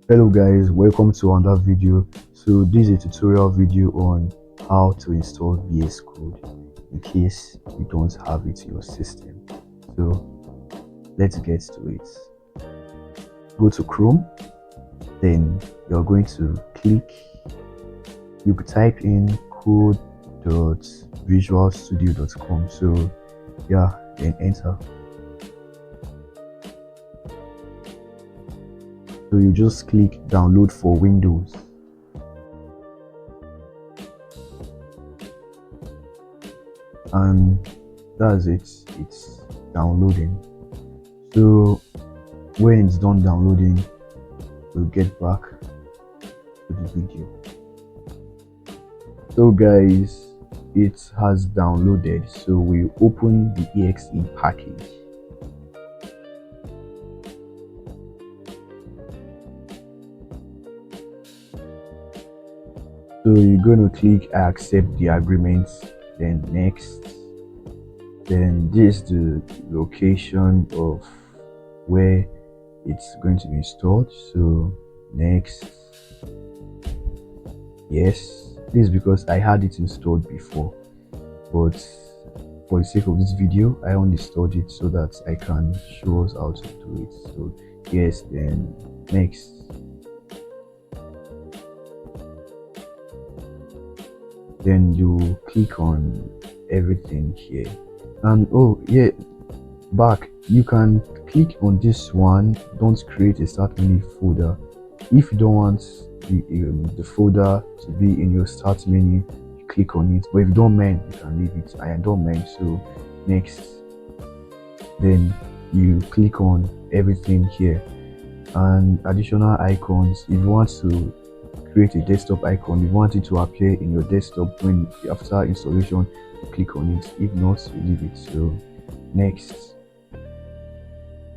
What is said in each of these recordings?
Hello guys, welcome to another video. So this is a tutorial video on how to install VS Code in case you don't have it in your system. So let's get to it. Go to Chrome, then you're going to you could type in code.visualstudio.com. So yeah, then enter. So you just click download for Windows. And that's it, it's downloading. So when it's done downloading, we'll get back to the video. So guys, it has downloaded, so we open the exe package. So you're going to click I accept the agreements, then next. Then this is the location of where it's going to be installed. So next. Yes, this is because I had it installed before, but for the sake of this video I only installed it so that I can show us how to do it. So yes, then next. Then you click on everything here, and oh yeah, back you can click on this one. Don't create a start menu folder. If you don't want the folder to be in your start menu, you click on it, but if you don't mind, you can leave it. I don't mind. So next, then you click on everything here and additional icons. If you want to create a desktop icon, you want it to appear in your desktop when after installation, you click on it. If not, you leave it. So next,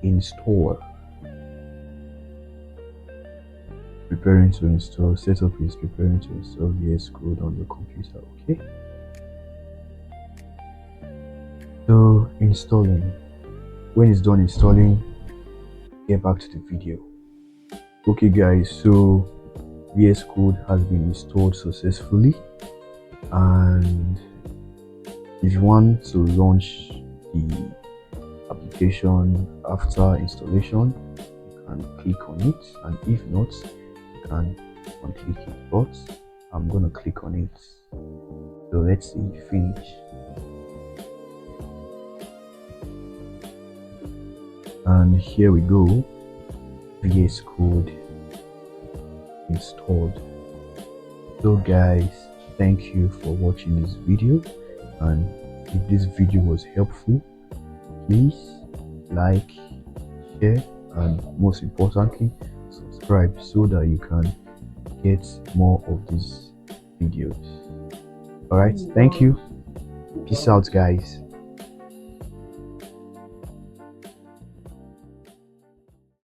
install. Preparing to install. Setup is preparing to install VS Code on your computer. Okay, so installing. When it's done installing, get back to the video. Okay guys, so VS Code has been installed successfully, and if you want to launch the application after installation, you can click on it, and if not, you can unclick it, but I'm gonna click on it. So let's see, finish. And here we go, VS Code installed. So guys, thank you for watching this video, and if this video was helpful, please like, share, and most importantly, subscribe so that you can get more of these videos. All right, thank you. Peace out guys.